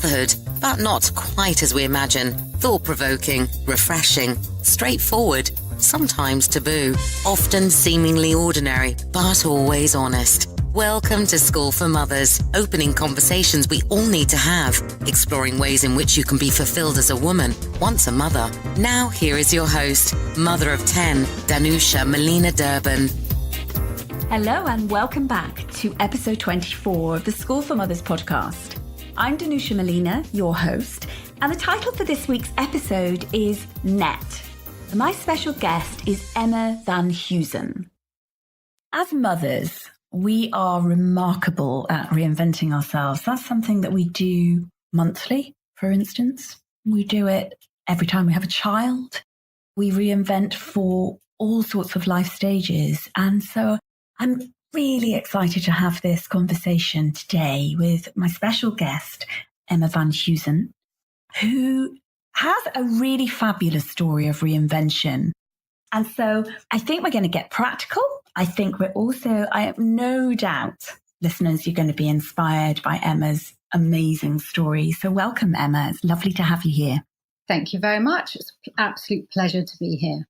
Motherhood, but not quite as we imagine. Thought-provoking, refreshing, straightforward, sometimes taboo, often seemingly ordinary, but always honest. Welcome to School for Mothers, opening conversations we all need to have, exploring ways in which you can be fulfilled as a woman, once a mother. Now here is your host, mother of 10, Danusha Melina Durban. Hello and welcome back to episode 24 of the School for Mothers podcast. I'm Danusha Melina, your host, and the title for this week's episode is Net. My special guest is Emma van Heusen. As mothers, we are remarkable at reinventing ourselves. That's something that we do monthly, for instance. We do it every time we have a child. We reinvent for all sorts of life stages. And so I'm really excited to have this conversation today with my special guest, Emma van Heusen, who has a really fabulous story of reinvention. And so I think we're going to get practical. I think I have no doubt, listeners, you're going to be inspired by Emma's amazing story. So welcome, Emma. It's lovely to have you here. Thank you very much. It's an absolute pleasure to be here.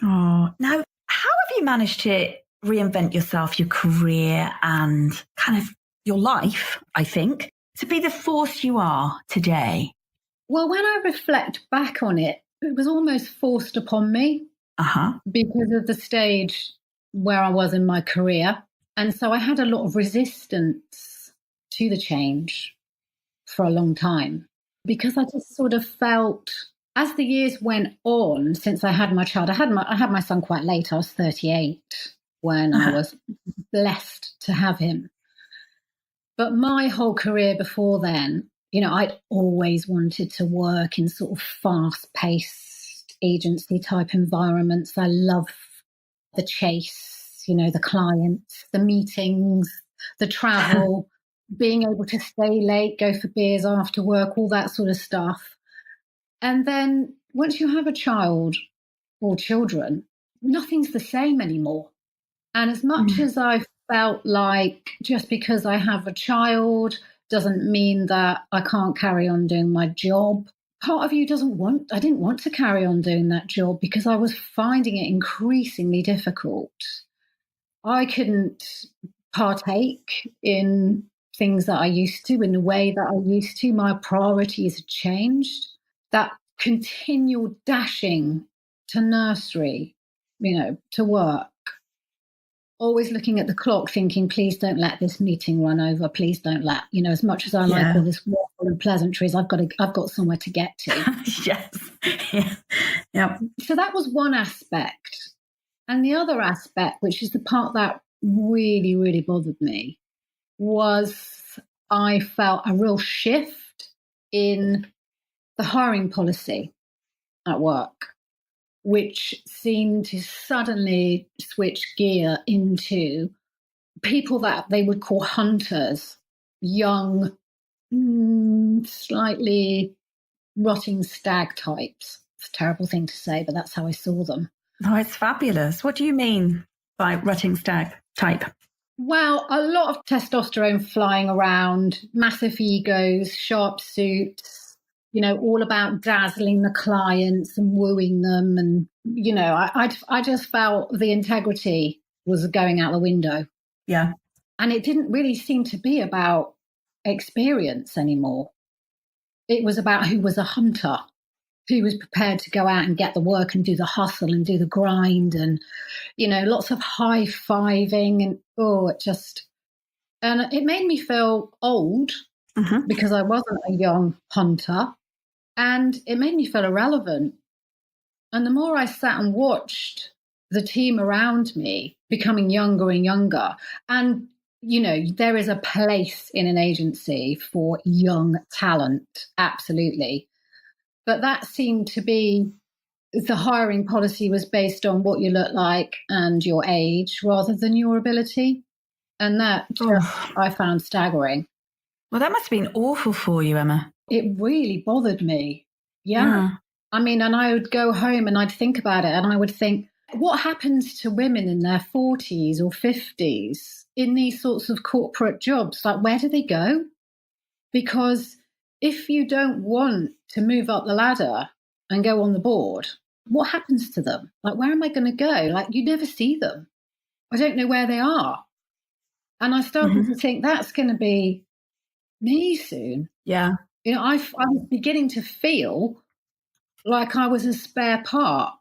Oh, now, how have you managed to reinvent yourself, your career and kind of your life, I think, to be the force you are today? Well, when I reflect back on it, it was almost forced upon me because of the stage where I was in my career. And so I had a lot of resistance to the change for a long time because I just sort of felt as the years went on since I had my child, I had my son quite late. I was 38 when I was blessed to have him. But my whole career before then, I'd always wanted to work in sort of fast-paced agency type environments. I love the chase, the clients, the meetings, the travel, being able to stay late, go for beers after work, all that sort of stuff. And then once you have a child or children, nothing's the same anymore. And as much as I felt like just because I have a child doesn't mean that I can't carry on doing my job, part of you I didn't want to carry on doing that job because I was finding it increasingly difficult. I couldn't partake in things that I used to in the way that I used to. My priorities had changed. That continual dashing to nursery, to work, always looking at the clock thinking, please don't let this meeting run over. Please don't let, as much as I like all this waffle and pleasantries, I've got somewhere to get to. Yes. Yeah. So that was one aspect. And the other aspect, which is the part that really, really bothered me, was I felt a real shift in the hiring policy at work, which seemed to suddenly switch gear into people that they would call hunters, young, slightly rotting stag types. It's a terrible thing to say, but that's how I saw them. Oh, it's fabulous. What do you mean by rotting stag type? Well, a lot of testosterone flying around, massive egos, sharp suits, all about dazzling the clients and wooing them. And, I just felt the integrity was going out the window. Yeah. And it didn't really seem to be about experience anymore. It was about who was a hunter, who was prepared to go out and get the work and do the hustle and do the grind and, lots of high-fiving and, and it made me feel old because I wasn't a young hunter. And it made me feel irrelevant. And the more I sat and watched the team around me becoming younger and younger, and, there is a place in an agency for young talent, absolutely. But that seemed to be, the hiring policy was based on what you look like and your age rather than your ability. And that I found staggering. Well, that must have been awful for you, Emma. It really bothered me. Yeah. I mean, and I would go home and I'd think about it and I would think, what happens to women in their 40s or 50s in these sorts of corporate jobs? Like, where do they go? Because if you don't want to move up the ladder and go on the board, what happens to them? Like, where am I going to go? Like, you never see them. I don't know where they are. And I started to think that's going to be me soon. Yeah. You know, I was beginning to feel like I was a spare part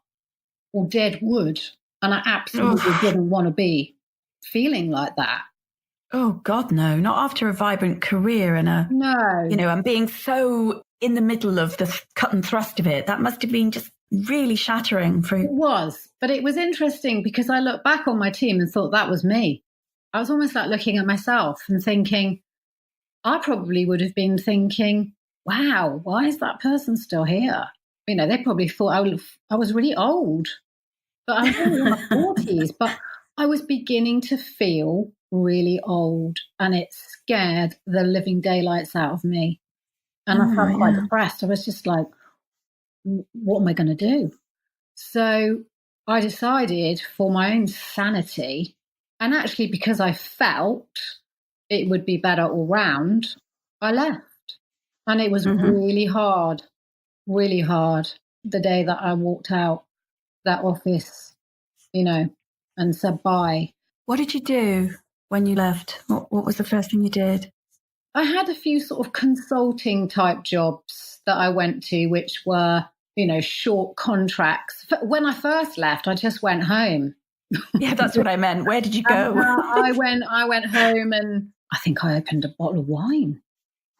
or dead wood. And I absolutely didn't want to be feeling like that. Oh, God, no. Not after a vibrant career and and being so in the middle of the cut and thrust of it. That must have been just really shattering for you. It was. But it was interesting because I looked back on my team and thought that was me. I was almost like looking at myself and thinking, I probably would have been thinking, wow, why is that person still here? You know, they probably thought I was really old. But I was only in my 40s. But I was beginning to feel really old, and it scared the living daylights out of me. And I felt quite depressed. I was just like, what am I going to do? So I decided, for my own sanity, and actually because I felt it would be better all round, I left. And it was really hard the day that I walked out that office, you know, and said bye. What did you do when you left? What was the first thing you did? I had a few sort of consulting type jobs that I went to, which were, you know, short contracts. When I first left, I just went home. Yeah, that's what I meant. Where did you go? I went home, and I think I opened a bottle of wine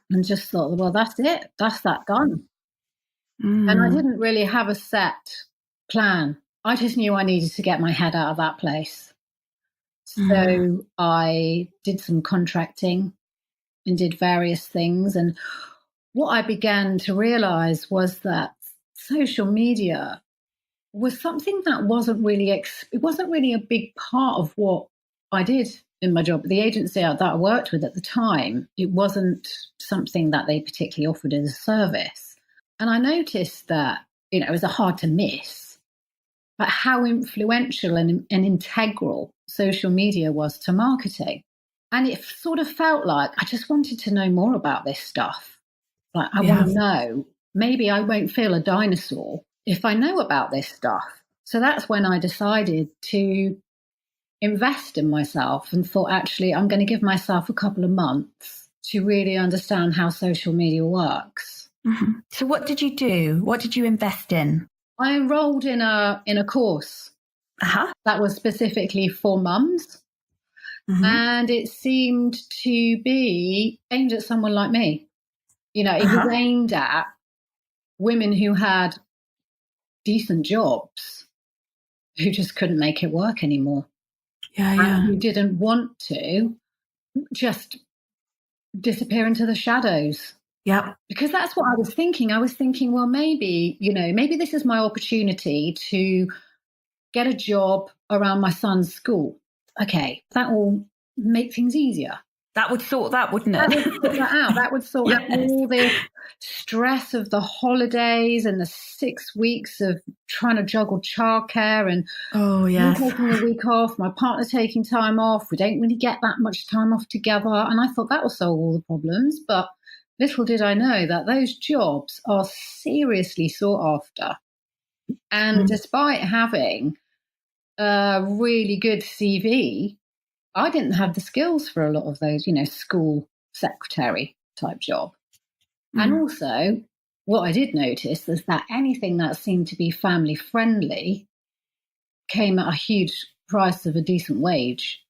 and just thought, well, that's it. That's that gone. And I didn't really have a set plan. I just knew I needed to get my head out of that place. So I did some contracting and did various things. And what I began to realize was that social media was something that wasn't really a big part of what I did in my job. The agency that I worked with at the time, it wasn't something that they particularly offered as a service. And I noticed that, you know, it was hard to miss, but how influential and integral social media was to marketing. And it sort of felt like I just wanted to know more about this stuff. Like, I want to know. Maybe I won't feel a dinosaur if I know about this stuff. So that's when I decided to invest in myself and thought, actually, I'm going to give myself a couple of months to really understand how social media works. So what did you do? What did you invest in? I enrolled in a course that was specifically for mums. And it seemed to be aimed at someone like me. You know, it was aimed at women who had decent jobs, who just couldn't make it work anymore. And who didn't want to just disappear into the shadows. Yeah. Because that's what I was thinking. I was thinking, well, maybe this is my opportunity to get a job around my son's school. Okay, that will make things easier. That would sort that, wouldn't it? That would sort that out. That would sort out all the stress of the holidays and the 6 weeks of trying to juggle childcare and me taking a week off, my partner taking time off. We don't really get that much time off together. And I thought that will solve all the problems. But little did I know that those jobs are seriously sought after. And despite having a really good CV, I didn't have the skills for a lot of those, you know, school secretary type job. And also, what I did notice is that anything that seemed to be family friendly came at a huge price of a decent wage.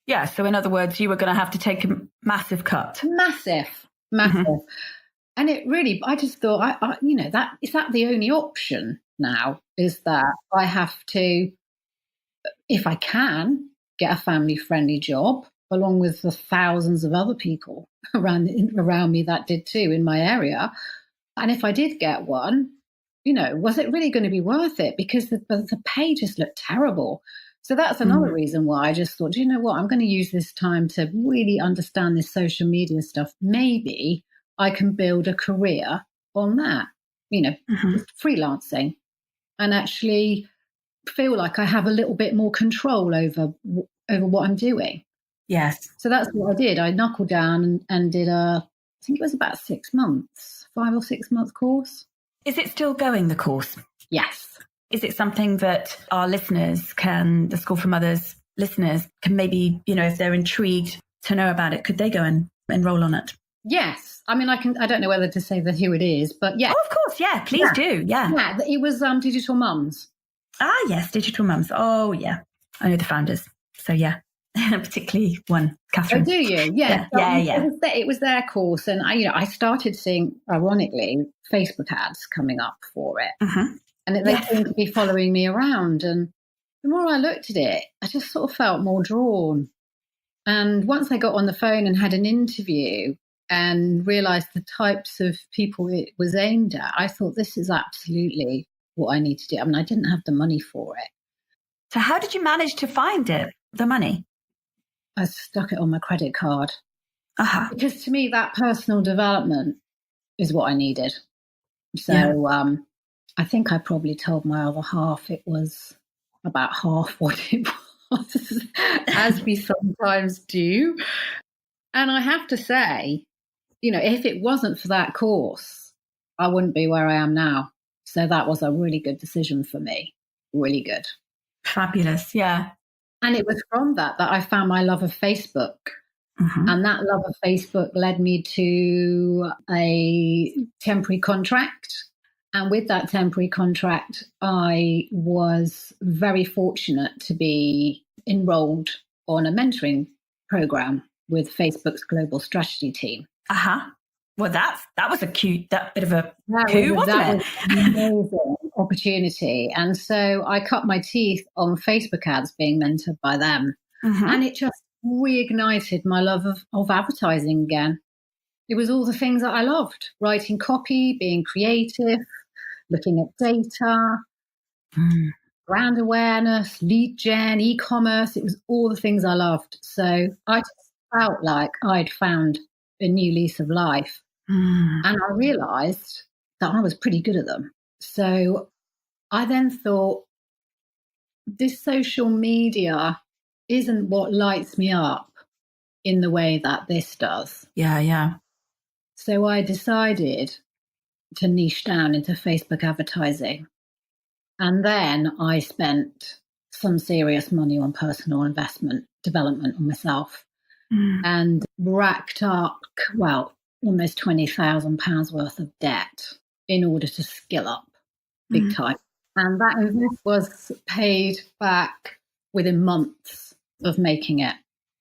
Yeah. So in other words, you were going to have to take a massive cut. Massive. And it really, I just thought, is that the only option now? Is that I have to, if I can, get a family-friendly job, along with the thousands of other people around me that did too in my area. And if I did get one, you know, was it really going to be worth it? Because the pay just looked terrible. So that's another reason why I just thought, you know what, I'm going to use this time to really understand this social media stuff. Maybe I can build a career on that, you know, freelancing, and actually feel like I have a little bit more control over what I'm doing. Yes. So that's what I did. I knuckled down and did a I think it was about 6 months, 5 or 6 month course. Is it still going, the course? Yes. Is it something that our listeners the School for Mothers listeners can maybe, if they're intrigued to know about it, could they go and enroll on it? Yes. I mean, I don't know whether to say that who it is, but yeah. Oh, of course. Yeah, please do. Yeah. Yeah, it was Digital Mums. Ah, yes, Digital Mums. Oh, yeah. I know the founders. So, yeah, particularly one, Catherine. Oh, do you? Yeah. Yeah. It was their course. And I started seeing, ironically, Facebook ads coming up for it. Mm-hmm. And they seemed to be following me around. And the more I looked at it, I just sort of felt more drawn. And once I got on the phone and had an interview and realised the types of people it was aimed at, I thought, this is absolutely what I need to do. I mean, I didn't have the money for it. So how did you manage to find it, the money? I stuck it on my credit card. Uh-huh. Because to me, that personal development is what I needed. So I think I probably told my other half it was about half what it was, as we sometimes do. And I have to say, if it wasn't for that course, I wouldn't be where I am now. So that was a really good decision for me. Really good. Fabulous. Yeah. And it was from that I found my love of Facebook. Mm-hmm. And that love of Facebook led me to a temporary contract. And with that temporary contract, I was very fortunate to be enrolled on a mentoring program with Facebook's global strategy team. Uh-huh. Well, that was that bit of a coup, wasn't it? Was an amazing opportunity. And so I cut my teeth on Facebook ads being mentored by them. Mm-hmm. And it just reignited my love of advertising again. It was all the things that I loved: writing copy, being creative, looking at data, brand awareness, lead gen, e-commerce. It was all the things I loved. So I just felt like I'd found a new lease of life. And I realized that I was pretty good at them. So I then thought, this social media isn't what lights me up in the way that this does. Yeah. So I decided to niche down into Facebook advertising. And then I spent some serious money on personal investment development on myself and racked up, almost £20,000 worth of debt in order to skill up big time. And that investment was paid back within months of making it.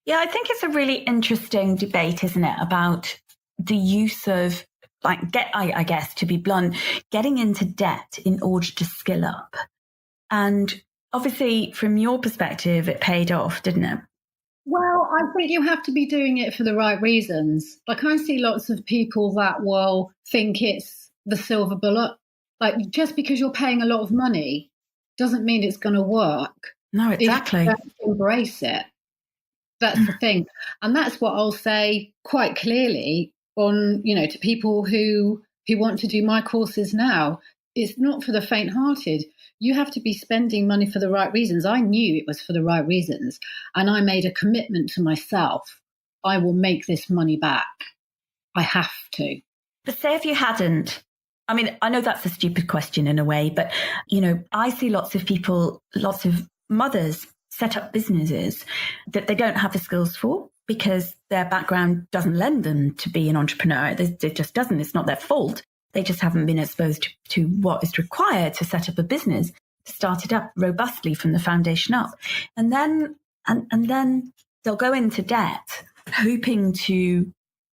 Yeah, I think it's a really interesting debate, isn't it, about the use of, I guess, to be blunt, getting into debt in order to skill up. And obviously, from your perspective, it paid off, didn't it? Well, I think you have to be doing it for the right reasons. Like, I see lots of people that will think it's the silver bullet. Like, just because you're paying a lot of money doesn't mean it's going to work. No, exactly. You have to embrace it. That's the thing. And that's what I'll say quite clearly on, to people who want to do my courses now. It's not for the faint-hearted. You have to be spending money for the right reasons. I knew it was for the right reasons. And I made a commitment to myself. I will make this money back. I have to. But say if you hadn't, I mean, I know that's a stupid question in a way, but, I see lots of people, lots of mothers set up businesses that they don't have the skills for because their background doesn't lend them to be an entrepreneur. It just doesn't. It's not their fault. They just haven't been exposed to what is required to set up a business, to start it up robustly from the foundation up. And then they'll go into debt, hoping to,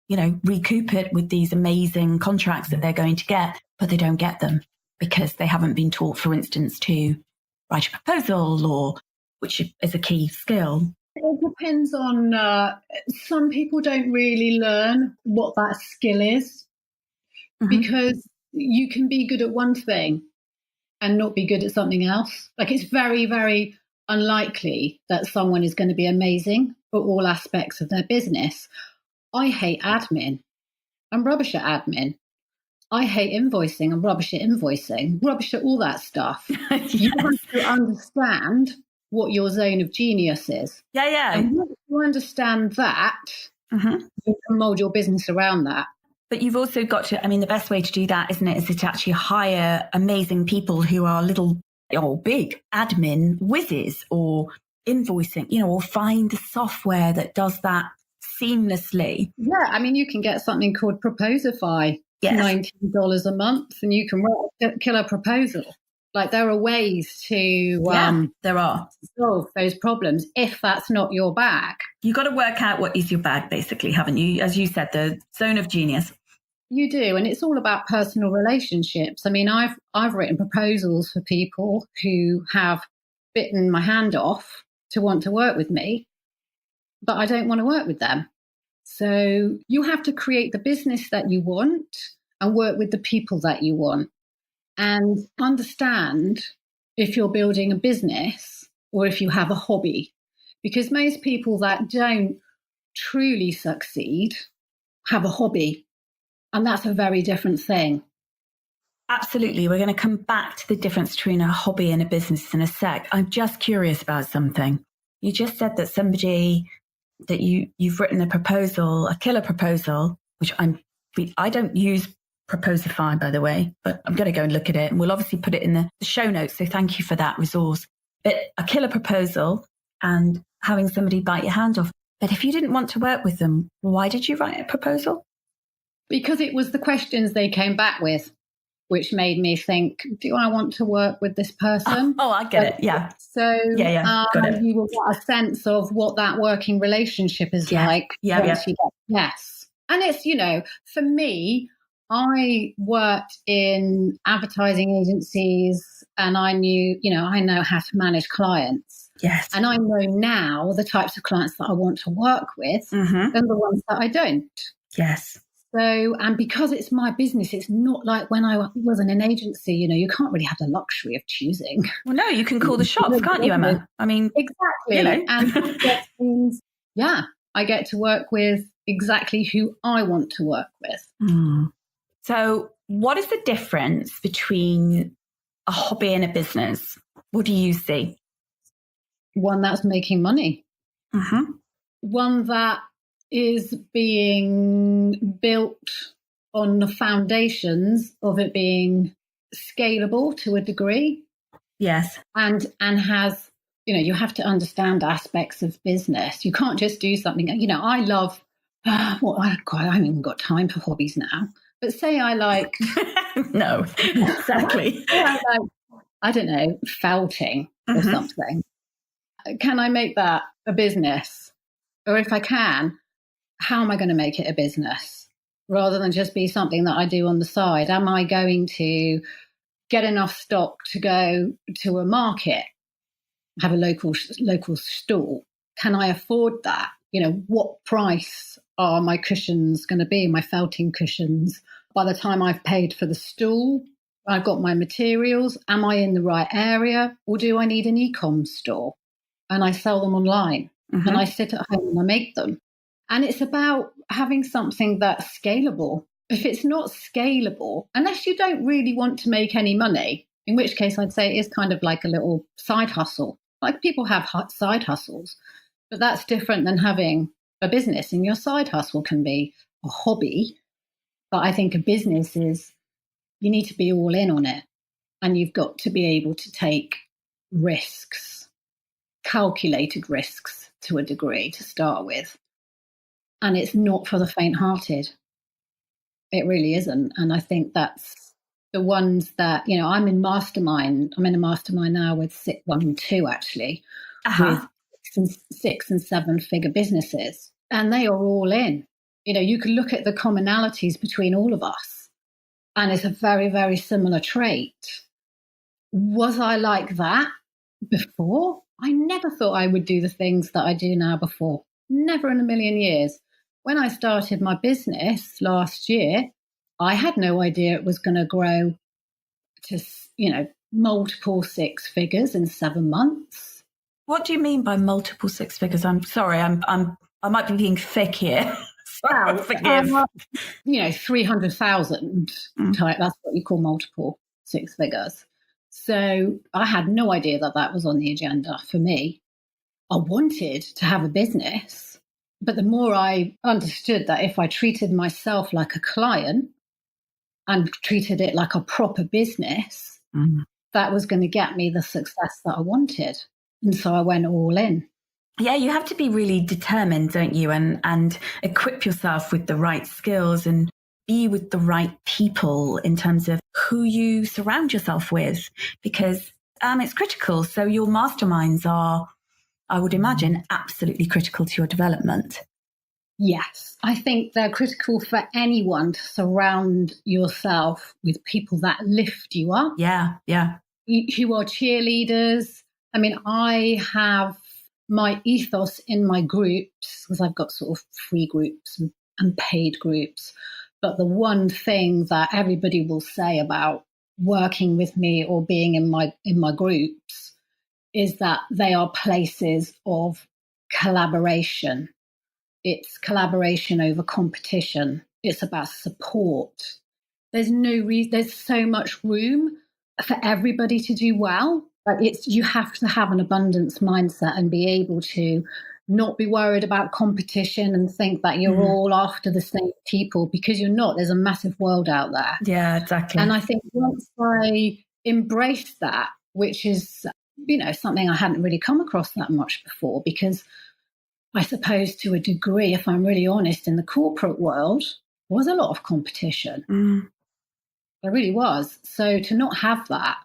recoup it with these amazing contracts that they're going to get, but they don't get them because they haven't been taught, for instance, to write a proposal, which is a key skill. It depends on, some people don't really learn what that skill is. Because you can be good at one thing and not be good at something else. Like, it's very, very unlikely that someone is going to be amazing at all aspects of their business. I hate admin. I'm rubbish at admin. I hate invoicing. I'm rubbish at invoicing. Rubbish at all that stuff. Yes. You have to understand what your zone of genius is. Yeah. And once you understand that, you can mold your business around that. But you've also got to, I mean, the best way to do that, isn't it, is to actually hire amazing people who are little or big admin whizzes or invoicing, or find the software that does that seamlessly. Yeah, I mean, you can get something called Proposify, $19 a month, and you can write a killer proposal. Like, there are ways to there are solve those problems if that's not your bag. You got to work out what is your bag, basically, haven't you? As you said, the zone of genius. You do, and it's all about personal relationships. I mean, I've written proposals for people who have bitten my hand off to want to work with me, but I don't want to work with them. So you have to create the business that you want and work with the people that you want. And understand if you're building a business or if you have a hobby. Because most people that don't truly succeed have a hobby. And that's a very different thing. Absolutely. We're going to come back to the difference between a hobby and a business in a sec. I'm just curious about something. You just said that that you've written a proposal, a killer proposal, which I don't use Proposify, by the way, but I'm going to go and look at it, and we'll obviously put it in the show notes. So thank you for that resource. But a killer proposal and having somebody bite your hand off. But if you didn't want to work with them, why did you write a proposal? Because it was the questions they came back with, which made me think, do I want to work with this person? Oh, I get it. Yeah. So got it. You will get a sense of what that working relationship is like. Yes. And it's, for me, I worked in advertising agencies and I know how to manage clients. Yes. And I know now the types of clients that I want to work with and the ones that I don't. Yes. So, and because it's my business, it's not like when I was in an agency, you can't really have the luxury of choosing. Well, no, you can call the shots, can't you, Emma? I mean, exactly. And I get to work with exactly who I want to work with. Mm. So what is the difference between a hobby and a business? What do you see? One that's making money. Mm-hmm. One that is being built on the foundations of it being scalable to a degree. Yes. And has, you have to understand aspects of business. You can't just do something. I love, I haven't even got time for hobbies now. But say I like... No, exactly. I don't know, felting or something. Can I make that a business? Or if I can, how am I going to make it a business? Rather than just be something that I do on the side. Am I going to get enough stock to go to a market, have a local stall? Can I afford that? What price are my cushions going to be, my felting cushions? By the time I've paid for the stool, I've got my materials. Am I in the right area? Or do I need an e-com store? And I sell them online and I sit at home and I make them. And it's about having something that's scalable. If it's not scalable, unless you don't really want to make any money, in which case I'd say it is kind of like a little side hustle. Like people have side hustles, but that's different than having a business. And your side hustle can be a hobby. But I think a business is, you need to be all in on it. And you've got to be able to take risks, calculated risks to a degree to start with. And it's not for the faint-hearted. It really isn't. And I think that's the ones that, I'm in mastermind. I'm in a mastermind now with two actually, with 6 and 7 figure businesses. And they are all in. You can look at the commonalities between all of us. And it's a very, very similar trait. Was I like that before? I never thought I would do the things that I do now before. Never in a million years. When I started my business last year, I had no idea it was going to grow to, multiple 6 figures in 7 months. What do you mean by multiple 6 figures? I'm sorry, I might be being thick here. Sorry, forgive. 300,000 type. That's what you call multiple 6 figures. So I had no idea that was on the agenda for me. I wanted to have a business, But the more I understood that if I treated myself like a client and treated it like a proper business, that was going to get me the success that I wanted. And so I went all in. Yeah, you have to be really determined, don't you? And equip yourself with the right skills and be with the right people in terms of who you surround yourself with, because it's critical. So your masterminds are, I would imagine, absolutely critical to your development. Yes, I think they're critical for anyone to surround yourself with people that lift you up. Yeah, yeah. Who are cheerleaders. I mean, I have my ethos in my groups, because I've got sort of free groups and paid groups. But the one thing that everybody will say about working with me or being in my groups is that they are places of collaboration. It's collaboration over competition. It's about support. There's so much room for everybody to do well. But you have to have an abundance mindset and be able to not be worried about competition and think that you're all after the same people, because you're not. There's a massive world out there. Yeah, exactly. And I think once I embraced that, which is, something I hadn't really come across that much before, because I suppose to a degree, if I'm really honest, in the corporate world, was a lot of competition. There really was. So to not have that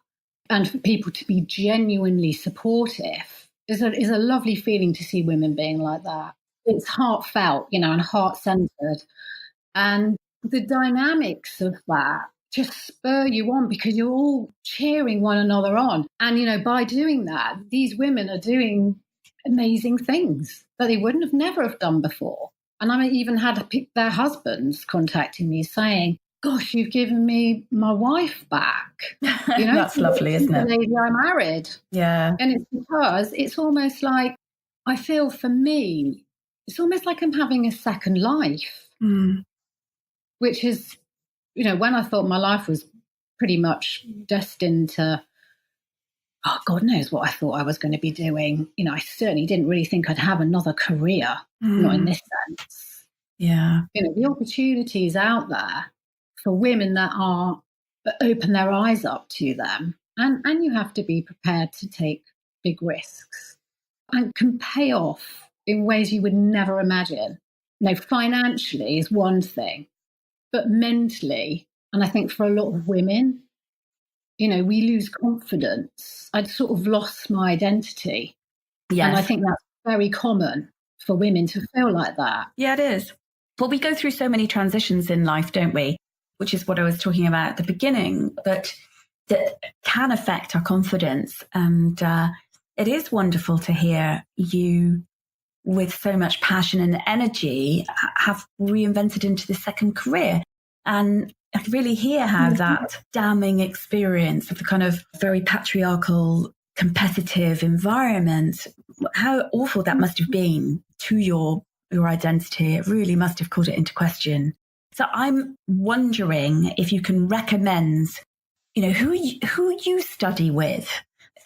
and for people to be genuinely supportive is a lovely feeling to see women being like that. It's heartfelt, and heart-centered. And the dynamics of that just spur you on because you're all cheering one another on. And, by doing that, these women are doing amazing things that they wouldn't have never have done before. And I even had their husbands contacting me saying, gosh, you've given me my wife back. That's lovely, isn't it? The lady I married. Yeah. And it's because it's almost like, I feel for me, it's almost like I'm having a second life, which is, when I thought my life was pretty much destined to, God knows what I thought I was going to be doing. I certainly didn't really think I'd have another career, not in this sense. Yeah. The opportunities out there for women that open their eyes up to them. And you have to be prepared to take big risks and can pay off in ways you would never imagine. Financially is one thing, but mentally, and I think for a lot of women, we lose confidence. I'd sort of lost my identity. Yes. And I think that's very common for women to feel like that. Yeah, it is. Well, we go through so many transitions in life, don't we? Which is what I was talking about at the beginning, but that can affect our confidence. And it is wonderful to hear you, with so much passion and energy, have reinvented into the second career. And I can really hear how that damning experience of the kind of very patriarchal, competitive environment, how awful that must have been to your identity. It really must have called it into question. So I'm wondering if you can recommend, who you study with.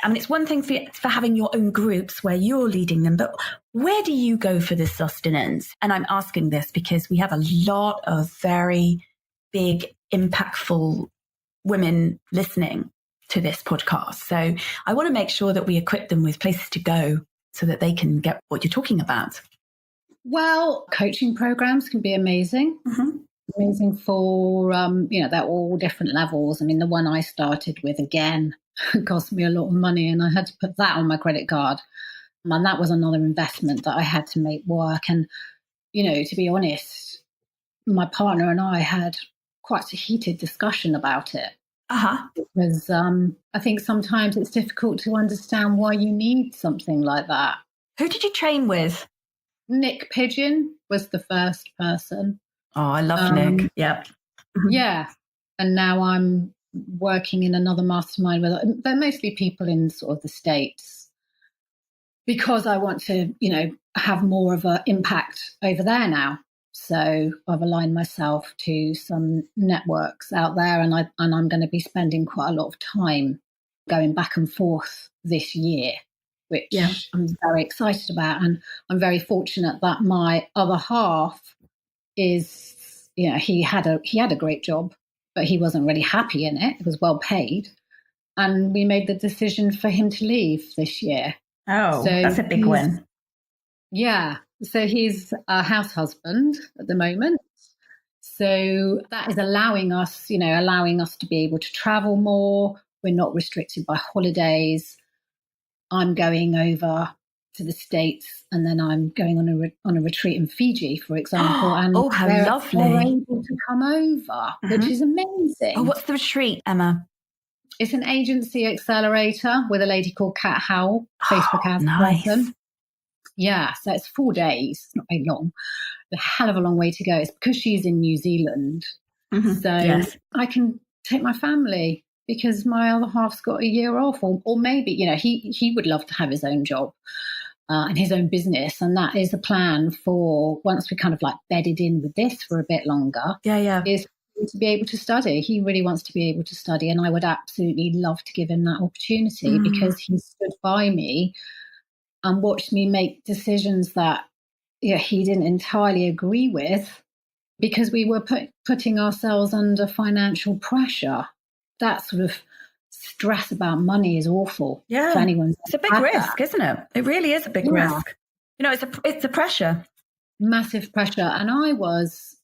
I mean, it's one thing for having your own groups where you're leading them, but where do you go for this sustenance? And I'm asking this because we have a lot of very big, impactful women listening to this podcast. So I want to make sure that we equip them with places to go so that they can get what you're talking about. Well, coaching programs can be amazing. Amazing for, they're all different levels. I mean, the one I started with, again, cost me a lot of money and I had to put that on my credit card. And that was another investment that I had to make work. And, to be honest, my partner and I had quite a heated discussion about it. Because I think sometimes it's difficult to understand why you need something like that. Who did you train with? Nick Pigeon was the first person. Oh, I love Nick. Yep. Yeah. And now I'm working in another mastermind with, they're mostly people in sort of the States, because I want to, have more of an impact over there now. So I've aligned myself to some networks out there, and I'm going to be spending quite a lot of time going back and forth this year which I'm very excited about. And I'm very fortunate that my other half is, he had a great job, but he wasn't really happy in it. It was well paid. And we made the decision for him to leave this year. Oh, so that's a big win. Yeah. So he's a house husband at the moment. So that is allowing us to be able to travel more. We're not restricted by holidays. I'm going over to the States, and then I'm going on a retreat in Fiji, for example. And how lovely. They're able to come over, which is amazing. Oh, what's the retreat, Emma? It's an agency accelerator with a lady called Kat Howell, Facebook ads person. Yeah, so it's 4 days. It's not very long. A hell of a long way to go. It's because she's in New Zealand. So I can take my family because my other half's got a year off, or maybe, he would love to have his own job and his own business. And that is the plan for once we kind of like bedded in with this for a bit longer. Is to be able to study. He really wants to be able to study, and I would absolutely love to give him that opportunity because he stood by me and watched me make decisions that he didn't entirely agree with because we were putting ourselves under financial pressure. That sort of stress about money is awful for anyone. It's a big risk, isn't it? It really is a big risk. It's a pressure. Massive pressure. And I was,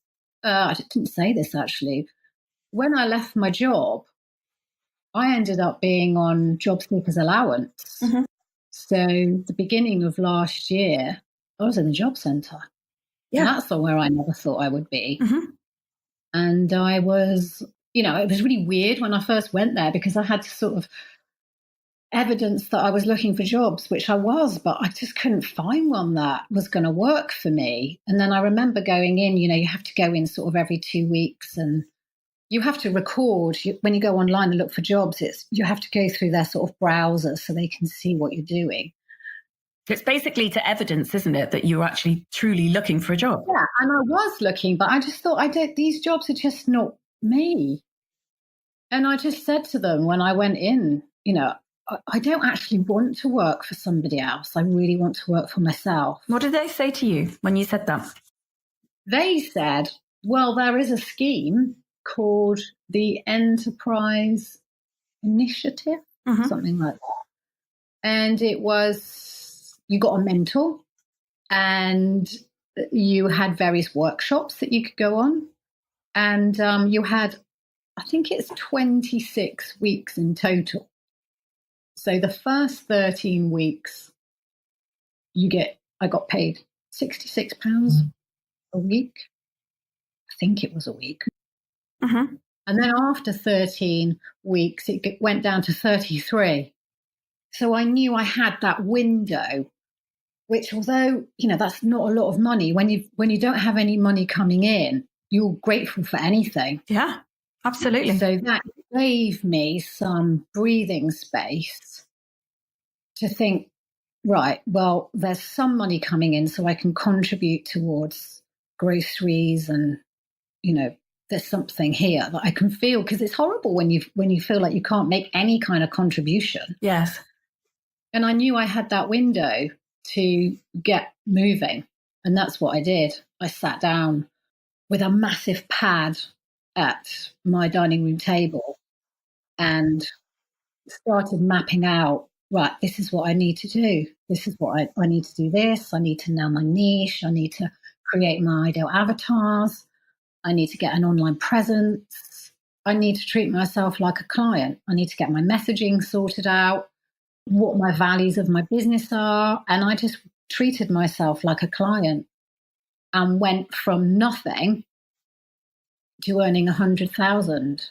I didn't say this actually, when I left my job, I ended up being on job seekers allowance. So the beginning of last year, I was in the job centre. And that's somewhere I never thought I would be. And I was, it was really weird when I first went there because I had to sort of evidence that I was looking for jobs, which I was, but I just couldn't find one that was going to work for me. And then I remember going in, you have to go in sort of every 2 weeks and you have to record. When you go online and look for jobs, you have to go through their sort of browser so they can see what you're doing. It's basically to evidence, isn't it, that you're actually truly looking for a job? Yeah, and I was looking, but I just thought, these jobs are just not me. And I just said to them when I went in, I don't actually want to work for somebody else. I really want to work for myself. What did they say to you when you said that? They said, well, there is a scheme called the Enterprise Initiative, something like that. And it was, you got a mentor and you had various workshops that you could go on. And you had, I think it's 26 weeks in total. So the first 13 weeks, I got paid £66 a week. I think it was a week. And then after 13 weeks, it went down to 33. So I knew I had that window, which although, that's not a lot of money, when you don't have any money coming in, you're grateful for anything. Yeah, absolutely. So that gave me some breathing space to think, right, well, there's some money coming in so I can contribute towards groceries and, there's something here that I can feel, because it's horrible when you feel like you can't make any kind of contribution. Yes. And I knew I had that window to get moving. And that's what I did. I sat down with a massive pad at my dining room table and started mapping out, right, this is what I need to do. This is what I need to do this. I need to know my niche. I need to create my ideal avatars. I need to get an online presence. I need to treat myself like a client. I need to get my messaging sorted out, what my values of my business are. And I just treated myself like a client and went from nothing to earning 100,000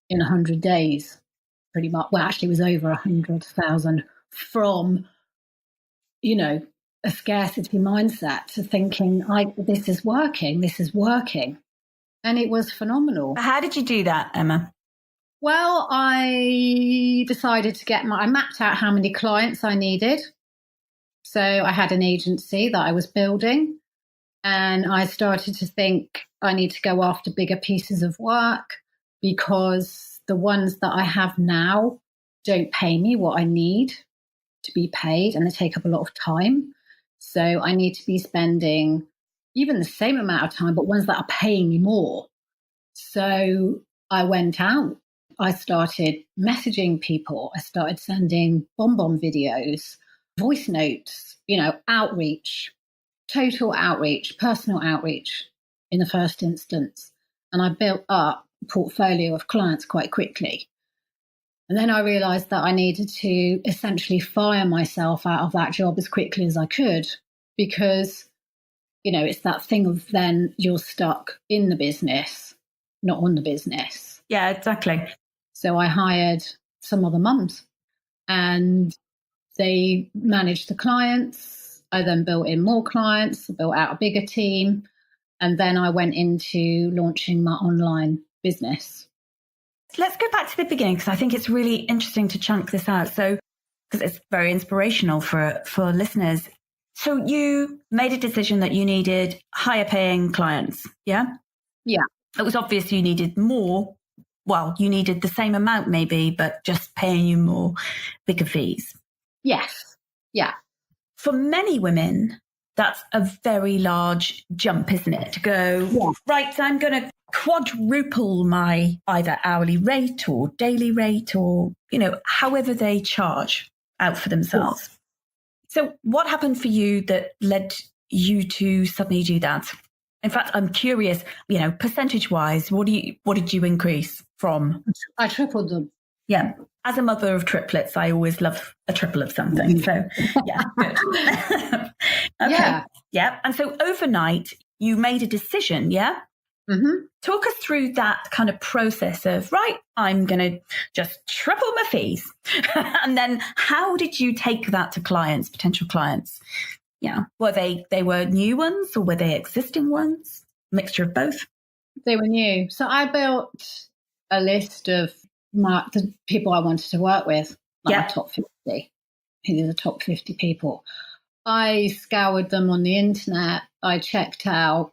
in 100 days, pretty much. Well, actually, it was over 100,000 from, a scarcity mindset to thinking, this is working. And it was phenomenal. How did you do that, Emma? Well, I decided to I mapped out how many clients I needed. So I had an agency that I was building, and I started to think I need to go after bigger pieces of work because the ones that I have now don't pay me what I need to be paid and they take up a lot of time. So I need to be spending even the same amount of time, but ones that are paying me more. So I went out. I started messaging people. I started sending bonbon videos, voice notes, outreach, total outreach, personal outreach in the first instance. And I built up a portfolio of clients quite quickly. And then I realized that I needed to essentially fire myself out of that job as quickly as I could, because, it's that thing of then you're stuck in the business, not on the business. Yeah, exactly. So I hired some other mums and they managed the clients. I then built in more clients, built out a bigger team. And then I went into launching my online business. Let's go back to the beginning, because I think it's really interesting to chunk this out. So, because it's very inspirational for listeners. So you made a decision that you needed higher paying clients. Yeah. Yeah. It was obvious you needed more. Well, you needed the same amount maybe, but just paying you more, bigger fees. Yes. Yeah. For many women, that's a very large jump, isn't it? To go, right, I'm going to quadruple my either hourly rate or daily rate or, however they charge out for themselves. Yeah. So what happened for you that led you to suddenly do that? In fact, I'm curious, percentage wise, what did you increase from? I tripled them. Yeah. As a mother of triplets, I always love a triple of something. So, yeah, good. Okay. Yeah. Yeah. And so overnight, you made a decision, yeah? Mm-hmm. Talk us through that kind of process of, right, I'm going to just triple my fees. And then how did you take that to clients, potential clients? Yeah. Were they were new ones or were they existing ones? Mixture of both? They were new. So I built a list of the people I wanted to work with, my top 50. Who are the top 50 people. I scoured them on the internet. I checked out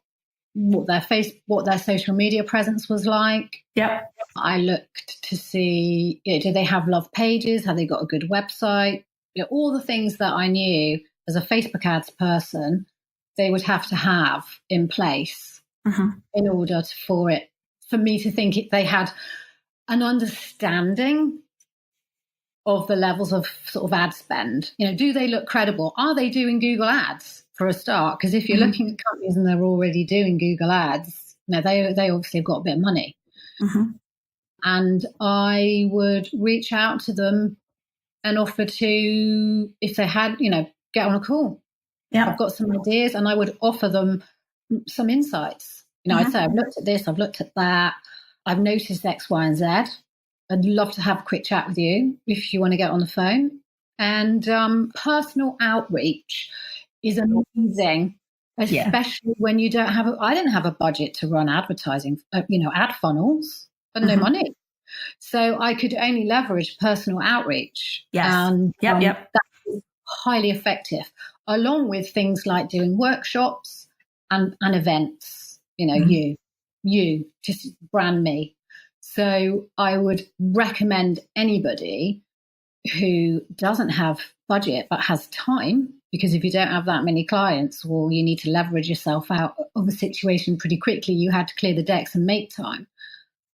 what their social media presence was like. Yep. I looked to see, do they have love pages? Have they got a good website? All the things that I knew as a Facebook ads person, they would have to have in place in order for me to think they had an understanding of the levels of sort of ad spend. Do they look credible? Are they doing Google ads for a start? Because if you're looking at companies and they're already doing Google ads, they obviously have got a bit of money. And I would reach out to them and offer to, if they had, get on a call. Yeah, I've got some ideas, and I would offer them some insights. I'd say, I've looked at this, I've looked at that, I've noticed X, Y, and Z. I'd love to have a quick chat with you if you want to get on the phone. And personal outreach is amazing, especially when you don't have I didn't have a budget to run advertising, ad funnels, but no money. So I could only leverage personal outreach. Yes. And that was highly effective, along with things like doing workshops and events. You just brand me. So I would recommend anybody who doesn't have budget but has time, because if you don't have that many clients, well, you need to leverage yourself out of a situation pretty quickly. You had to clear the decks and make time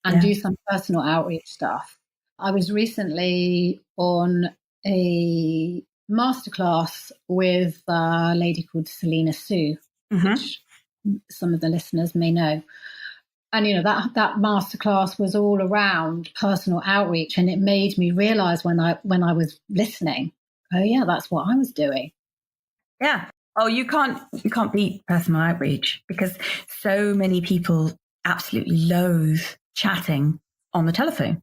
and do some personal outreach stuff. I was recently on a masterclass with a lady called Selena Sue, which some of the listeners may know. And, that masterclass was all around personal outreach. And it made me realize when I was listening, oh, yeah, that's what I was doing. Yeah. Oh, you can't beat personal outreach, because so many people absolutely loathe chatting on the telephone.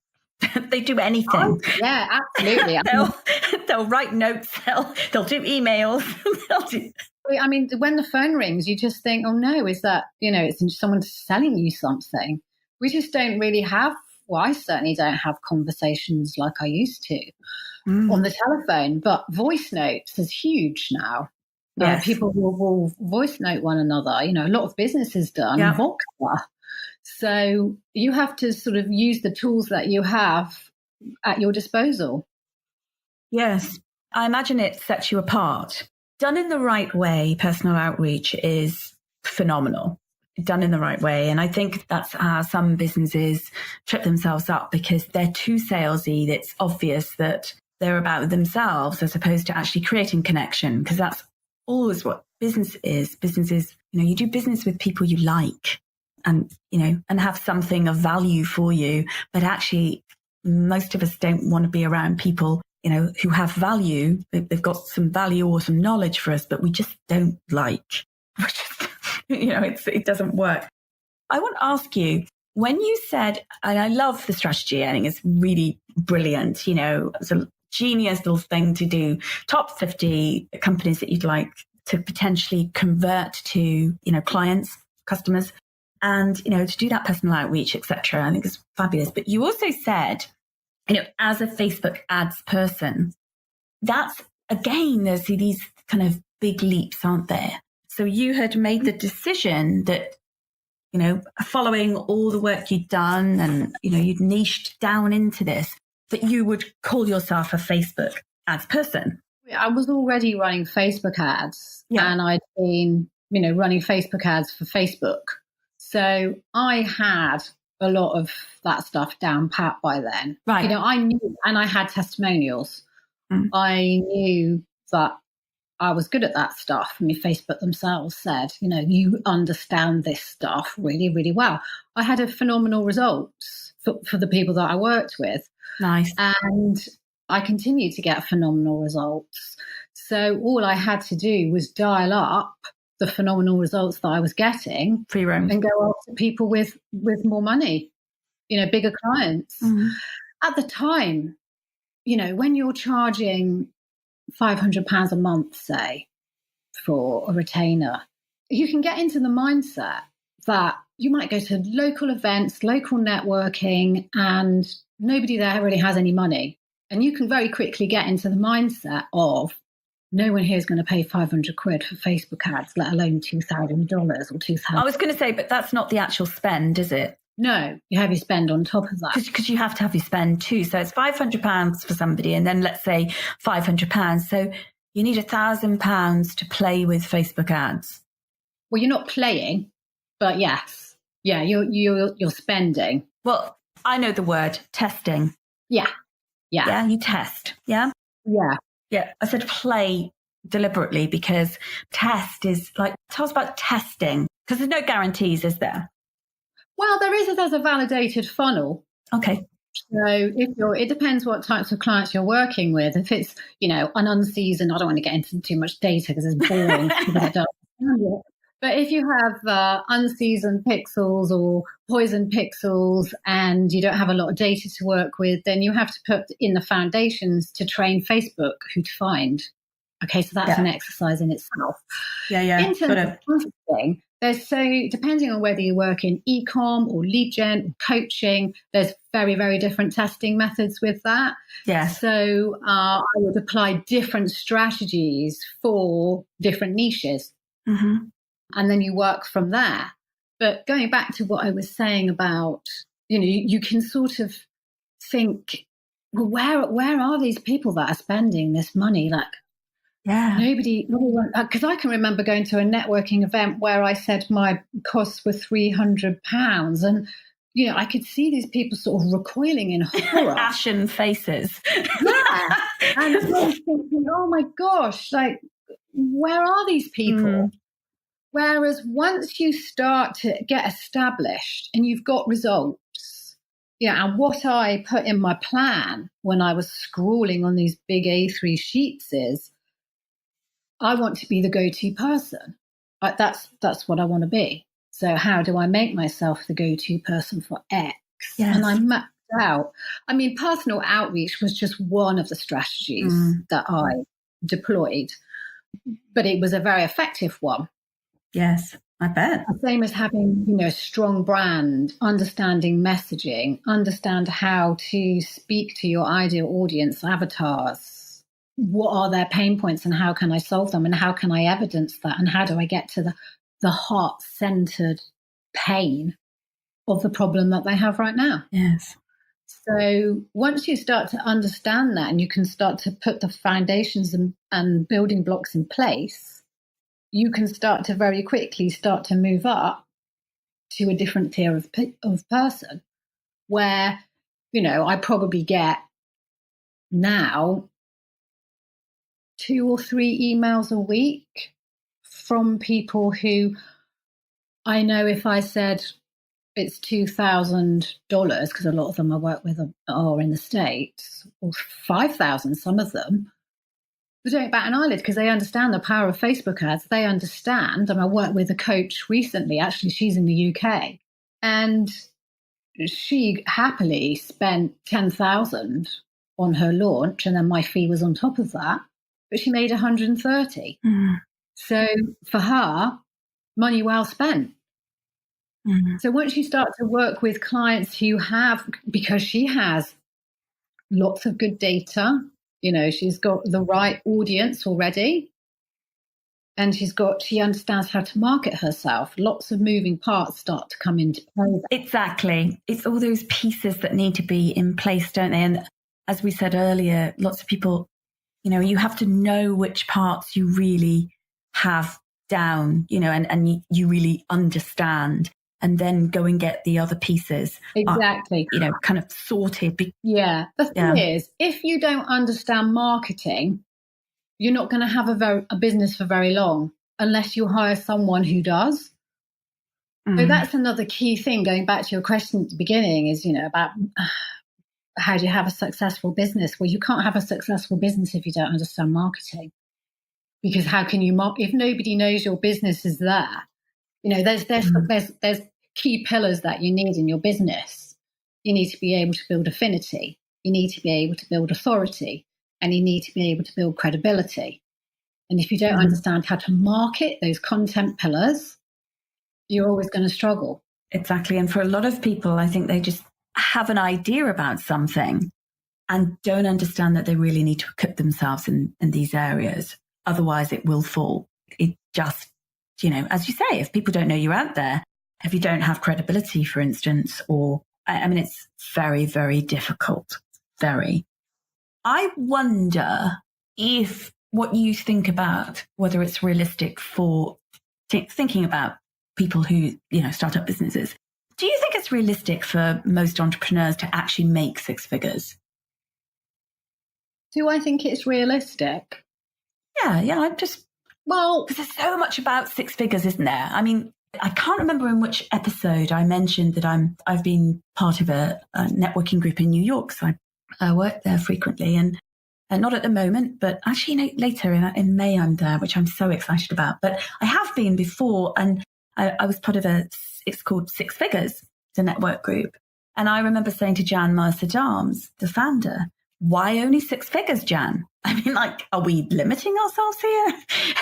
They do anything. Oh, yeah, absolutely. They'll write notes. They'll do emails. When the phone rings, you just think, oh no, is that, it's someone selling you something. We just don't really have, I certainly don't have conversations like I used to on the telephone, but voice notes is huge now. Yes. People will voice note one another. A lot of businesses done Voxer. So you have to sort of use the tools that you have at your disposal. Yes. I imagine it sets you apart. Done in the right way, personal outreach is phenomenal. Done in the right way. And I think that's how some businesses trip themselves up because they're too salesy. It's obvious that they're about themselves as opposed to actually creating connection, because that's always what business is. Business is, you do business with people you like and, and have something of value for you. But actually, most of us don't want to be around people, who have value. They've got some value or some knowledge for us, but we just don't like. It doesn't work. I want to ask you, when you said, and I love the strategy, I think it's really brilliant, it's a genius little thing to do, top 50 companies that you'd like to potentially convert to, clients, customers, and, to do that personal outreach, etc. I think it's fabulous. But you also said, as a Facebook ads person, that's, again, there's these kind of big leaps, aren't there? So you had made the decision that, following all the work you'd done and, you'd niched down into this, that you would call yourself a Facebook ads person. I was already running Facebook ads and I'd been, running Facebook ads for Facebook. So I had a lot of that stuff down pat by then. Right. I knew, and I had testimonials. I knew that I was good at that stuff. Facebook themselves said, you understand this stuff really, really well. I had a phenomenal results for the people that I worked with. Nice. And I continued to get phenomenal results. So all I had to do was dial up the phenomenal results that I was getting free roam and go after people with more money, bigger clients. At the time, when you're charging £500 a month, say, for a retainer, you can get into the mindset that you might go to local events, local networking, and nobody there really has any money. And you can very quickly get into the mindset of no one here is going to pay 500 quid for Facebook ads, let alone $2,000 or $2,000. I was going to say, but that's not the actual spend, is it? No, you have your spend on top of that. Because you have to have your spend too. So it's £500 for somebody, and then let's say £500. So you need £1,000 to play with Facebook ads. Well, you're not playing, but yes, you're spending. Well, I know the word testing. Yeah. You test. Yeah. I said play deliberately because test is like, tell us about testing, because there's no guarantees, is there? Well, there's a validated funnel. Okay. So it depends what types of clients you're working with. If it's, an unseasoned, I don't want to get into too much data because it's boring. But if you have unseasoned pixels or poisoned pixels and you don't have a lot of data to work with, then you have to put in the foundations to train Facebook who to find. Okay, so that's an exercise in itself. In terms of testing, depending on whether you work in e-com or lead gen or coaching, there's very, very different testing methods with that. Yeah. So I would apply different strategies for different niches. Mm-hmm. And then you work from there. But going back to what I was saying about, you can sort of think, well, where are these people that are spending this money? Like, nobody, because I can remember going to a networking event where I said my costs were £300, and I could see these people sort of recoiling in horror, ashen faces. Yeah, and I was thinking, oh my gosh, like, where are these people? Whereas once you start to get established and you've got results, and what I put in my plan when I was scrawling on these big A3 sheets is, I want to be the go-to person. That's what I want to be. So how do I make myself the go-to person for X? Yes. And I mapped out. Personal outreach was just one of the strategies that I deployed, but it was a very effective one. Yes, I bet. The same as having, a strong brand, understanding messaging, understand how to speak to your ideal audience, avatars. What are their pain points and how can I solve them and how can I evidence that and how do I get to the heart-centered pain of the problem that they have right now? Yes. So once you start to understand that and you can start to put the foundations and building blocks in place, you can start to very quickly start to move up to a different tier of person where, I probably get now 2 or 3 emails a week from people who I know if I said it's $2,000, because a lot of them I work with are in the States, or 5,000, some of them, they don't bat an eyelid because they understand the power of Facebook ads. They understand. And I worked with a coach recently, actually, she's in the UK, and she happily spent 10,000 on her launch, and then my fee was on top of that, but she made 130. So for her, money well spent. So once you start to work with clients who have, because she has lots of good data, she's got the right audience already, and she understands how to market herself. Lots of moving parts start to come into play. Exactly. It's all those pieces that need to be in place, don't they? And as we said earlier, lots of people, you have to know which parts you really have down, and you really understand, and then go and get the other pieces. Exactly. Kind of sorted. Yeah. The thing is, if you don't understand marketing, you're not going to have a business for very long unless you hire someone who does. So that's another key thing, going back to your question at the beginning, is, about how do you have a successful business? Well, you can't have a successful business if you don't understand marketing, because how can you if nobody knows your business is there? There's key pillars that you need in your business. You need to be able to build affinity. You need to be able to build authority, and you need to be able to build credibility. And if you don't understand how to market those content pillars, you're always going to struggle. Exactly. And for a lot of people, I think they just have an idea about something and don't understand that they really need to equip themselves in these areas. Otherwise, it will fall. It just, as you say, if people don't know you're out there, if you don't have credibility, for instance, or, it's very, very difficult. Very. I wonder if what you think about, whether it's realistic for thinking about people who, start up businesses. Do you think it's realistic for most entrepreneurs to actually make 6 figures? Do I think it's realistic? Yeah. Because there's so much about 6 figures, isn't there? I can't remember in which episode I mentioned that I've been part of a networking group in New York, so I work there frequently, and not at the moment, but actually later in May I'm there, which I'm so excited about. But I have been before, and I was part of it's called 6 Figures, the network group. And I remember saying to Jan Mercer-Darms, the founder, why only 6 figures, Jan? Are we limiting ourselves here?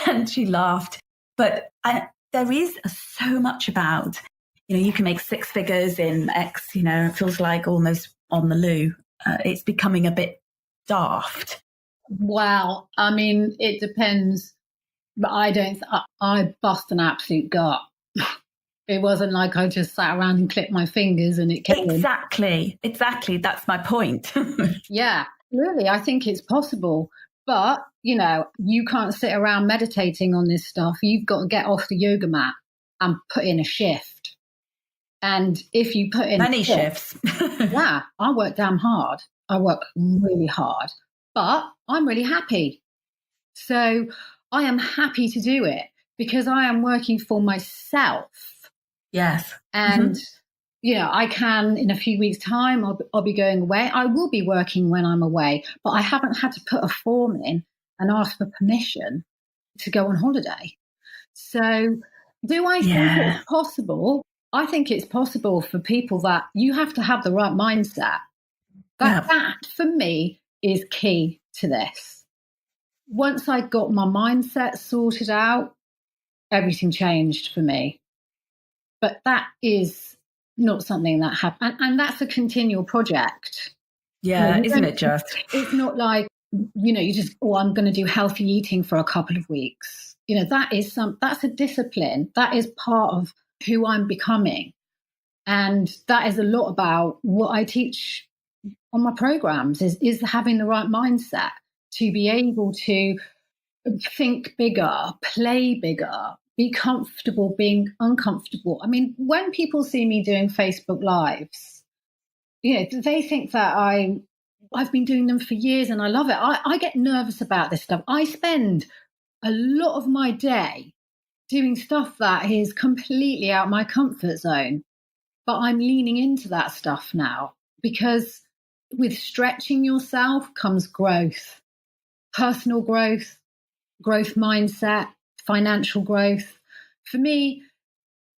And she laughed. But there is so much about, you can make 6 figures in X, it feels like almost on the loo. It's becoming a bit daft. Well, it depends. But I bust an absolute gut. It wasn't like I just sat around and clicked my fingers and it came. Exactly. That's my point. Yeah, really, I think it's possible. But, you can't sit around meditating on this stuff. You've got to get off the yoga mat and put in a shift. And if you put in many shifts. Yeah, I work damn hard. I work really hard, but I'm really happy. So I am happy to do it because I am working for myself. Yes. And, I can, in a few weeks' time, I'll be going away. I will be working when I'm away, but I haven't had to put a form in and ask for permission to go on holiday. So do I think it's possible? I think it's possible for people that you have to have the right mindset. That for me is key to this. Once I got my mindset sorted out, everything changed for me. But that is not something that happened. And that's a continual project. Yeah, isn't it just? It's not like, you just, I'm going to do healthy eating for a couple of weeks. That's a discipline. That is part of who I'm becoming. And that is a lot about what I teach on my programs is having the right mindset to be able to think bigger, play bigger, be comfortable being uncomfortable. I mean, when people see me doing Facebook Lives, they think that I've been doing them for years and I love it. I get nervous about this stuff. I spend a lot of my day doing stuff that is completely out my comfort zone. But I'm leaning into that stuff now because with stretching yourself comes growth, personal growth, growth mindset, financial growth. For me,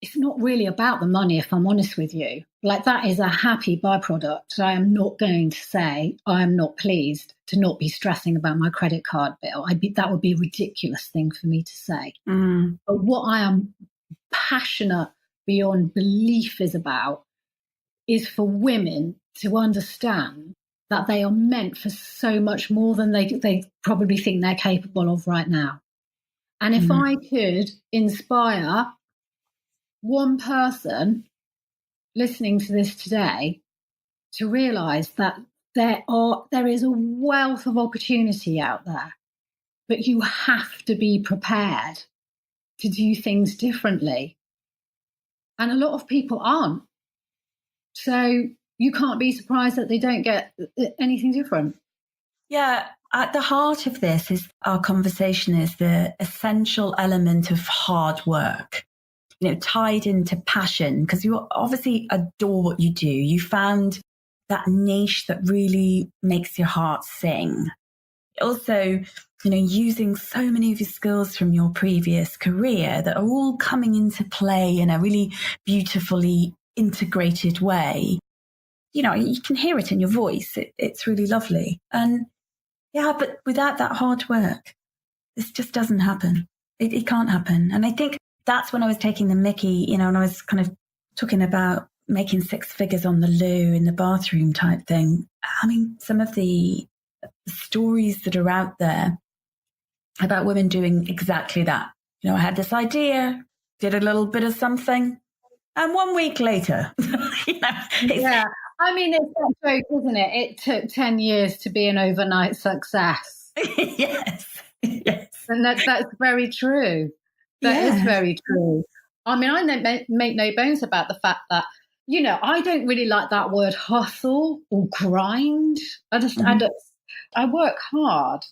it's not really about the money, if I'm honest with you. Like, that is a happy byproduct. I am not going to say I am not pleased to not be stressing about my credit card bill. That would be a ridiculous thing for me to say. But what I am passionate beyond belief is for women to understand that they are meant for so much more than they probably think they're capable of right now. And if I could inspire one person listening to this today to realize that there is a wealth of opportunity out there, but you have to be prepared to do things differently. And a lot of people aren't. So you can't be surprised that they don't get anything different. Yeah, at the heart of this is our conversation is the essential element of hard work, tied into passion, because you obviously adore what you do. You found that niche that really makes your heart sing. Also, using so many of your skills from your previous career that are all coming into play in a really beautifully integrated way. You can hear it in your voice. It's really lovely. And yeah, but without that hard work, this just doesn't happen. It can't happen. And I think that's when I was taking the mickey, and I was kind of talking about making 6 figures on the loo in the bathroom type thing. I mean, some of the stories that are out there about women doing exactly that. I had this idea, did a little bit of something, and 1 week later, Yeah. I mean, it's that joke, isn't it? It took 10 years to be an overnight success. Yes. And that's very true. That is very true. I mean, I make no bones about the fact that, I don't really like that word hustle or grind. I work hard.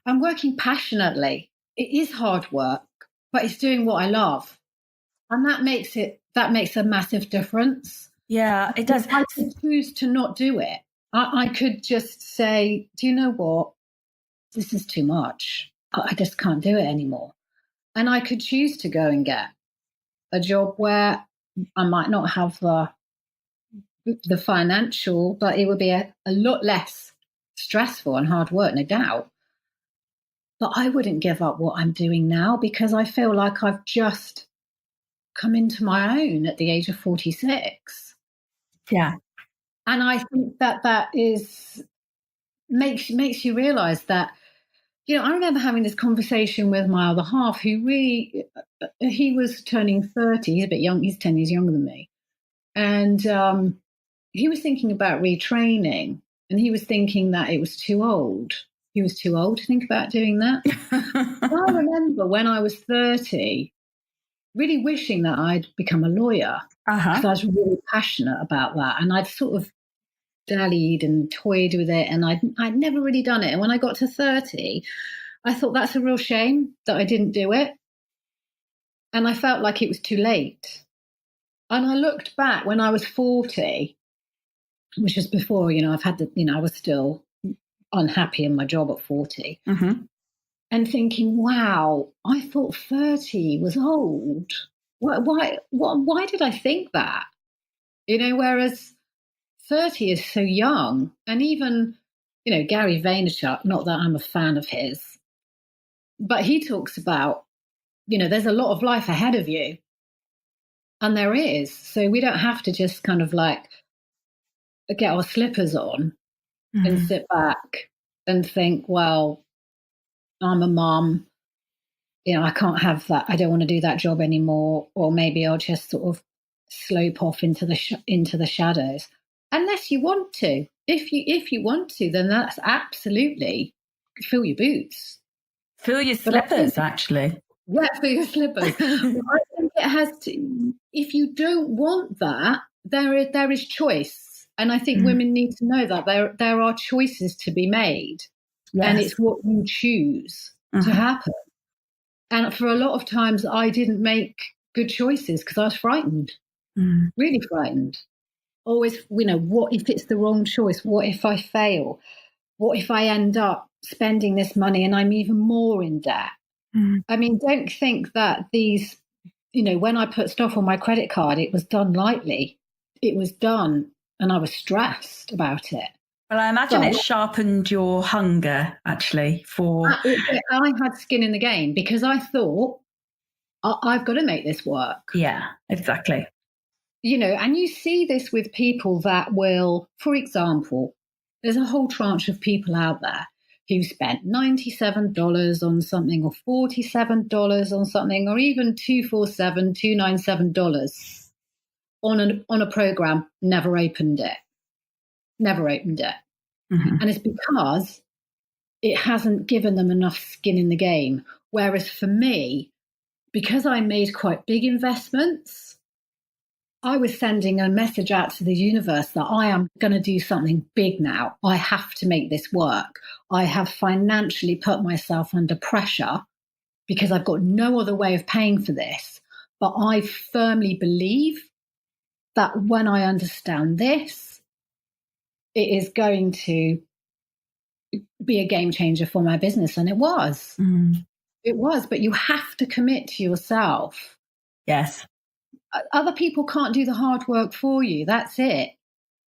I'm working passionately. It is hard work, but it's doing what I love. And that makes a massive difference. Yeah, it does. I could choose to not do it. I could just say, do you know what? This is too much. I just can't do it anymore. And I could choose to go and get a job where I might not have the financial, but it would be a lot less stressful and hard work, no doubt. But I wouldn't give up what I'm doing now because I feel like I've just come into my own at the age of 46. Yeah. And I think that makes you realize that, I remember having this conversation with my other half who really, he was turning 30. He's a bit young. He's 10 years younger than me. And he was thinking about retraining, and he was thinking that it was too old. He was too old to think about doing that. I remember when I was 30, really wishing that I'd become a lawyer because I was really passionate about that. And I'd sort of dallied and toyed with it, and I'd never really done it. And when I got to 30, I thought that's a real shame that I didn't do it. And I felt like it was too late. And I looked back when I was 40, which was before, I've had I was still unhappy in my job at 40. And thinking, wow, I thought 30 was old. Why did I think that? Whereas 30 is so young. And even, Gary Vaynerchuk, not that I'm a fan of his, but he talks about, there's a lot of life ahead of you. And there is. So we don't have to just kind of like get our slippers on and sit back and think, well, I'm a mum, I can't have that. I don't want to do that job anymore. Or maybe I'll just sort of slope off into the shadows. Unless you want to. if you want to, then that's absolutely fill your boots. Fill your slippers, actually. Yeah, fill your slippers. I think it has to. If you don't want that, there is choice, and I think women need to know that there are choices to be made, and it's what you choose to happen. And for a lot of times, I didn't make good choices because I was frightened, really frightened. Always, what if it's the wrong choice? What if I fail? What if I end up spending this money and I'm even more in debt? I mean, don't think that these, when I put stuff on my credit card, it was done lightly. It was done and I was stressed about it. Well, I imagine it sharpened your hunger, actually, for... I had skin in the game because I thought, I've got to make this work. Yeah, exactly. And you see this with people that will, for example, there's a whole tranche of people out there who spent $97 on something or $47 on something or even $297 on a program, never opened it. And it's because it hasn't given them enough skin in the game. Whereas for me, because I made quite big investments, I was sending a message out to the universe that I am going to do something big now. I have to make this work. I have financially put myself under pressure because I've got no other way of paying for this. But I firmly believe that when I understand this, it is going to be a game changer for my business. And it was. It was, but you have to commit to yourself. Yes. Other people can't do the hard work for you. That's it.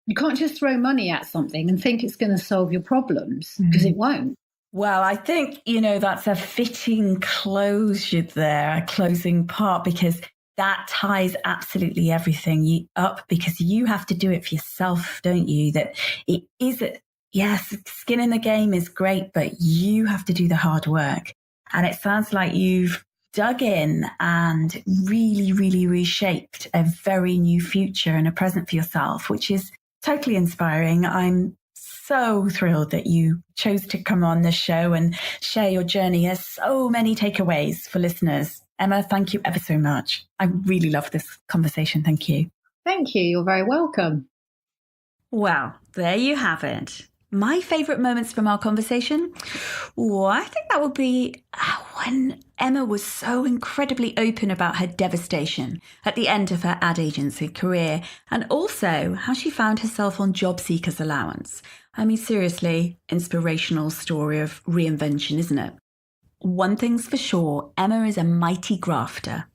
You can't just throw money at something and think it's going to solve your problems because it won't. Well, I think, that's a fitting closure there, a closing part, because that ties absolutely everything up because you have to do it for yourself, don't you? That it is, yes, skin in the game is great, but you have to do the hard work. And it sounds like you've dug in and really, really reshaped a very new future and a present for yourself, which is totally inspiring. I'm so thrilled that you chose to come on the show and share your journey. There's so many takeaways for listeners. Emma, thank you ever so much. I really love this conversation. Thank you. Thank you. You're very welcome. Well, there you have it. My favourite moments from our conversation? Oh, I think that would be when Emma was so incredibly open about her devastation at the end of her ad agency career, and also how she found herself on job seekers allowance. I mean, seriously, inspirational story of reinvention, isn't it? One thing's for sure, Emma is a mighty grafter.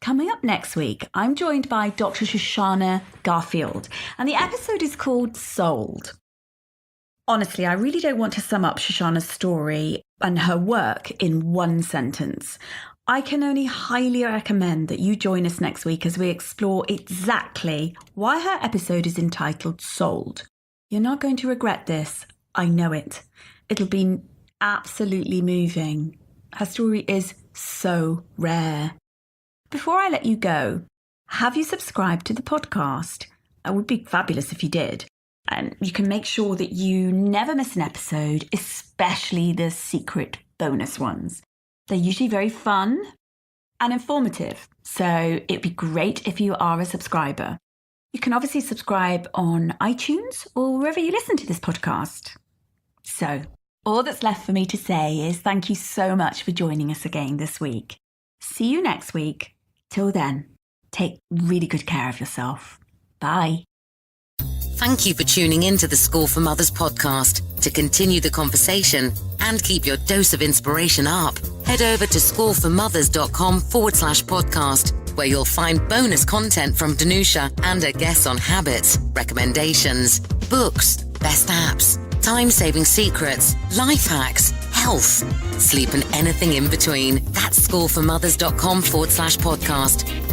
Coming up next week, I'm joined by Dr. Shoshana Garfield, and the episode is called Sold. Honestly, I really don't want to sum up Shoshana's story and her work in one sentence. I can only highly recommend that you join us next week as we explore exactly why her episode is entitled Sold. You're not going to regret this. I know it. It'll be absolutely moving. Her story is so rare. Before I let you go, have you subscribed to the podcast? It would be fabulous if you did. And you can make sure that you never miss an episode, especially the secret bonus ones. They're usually very fun and informative, so it'd be great if you are a subscriber. You can obviously subscribe on iTunes or wherever you listen to this podcast. So, all that's left for me to say is thank you so much for joining us again this week. See you next week. Till then, take really good care of yourself. Bye. Thank you for tuning in to the School for Mothers podcast. To continue the conversation and keep your dose of inspiration up, head over to schoolformothers.com/podcast, where you'll find bonus content from Danusha and her guests on habits, recommendations, books, best apps, time-saving secrets, life hacks, health, sleep and anything in between. That's schoolformothers.com/podcast.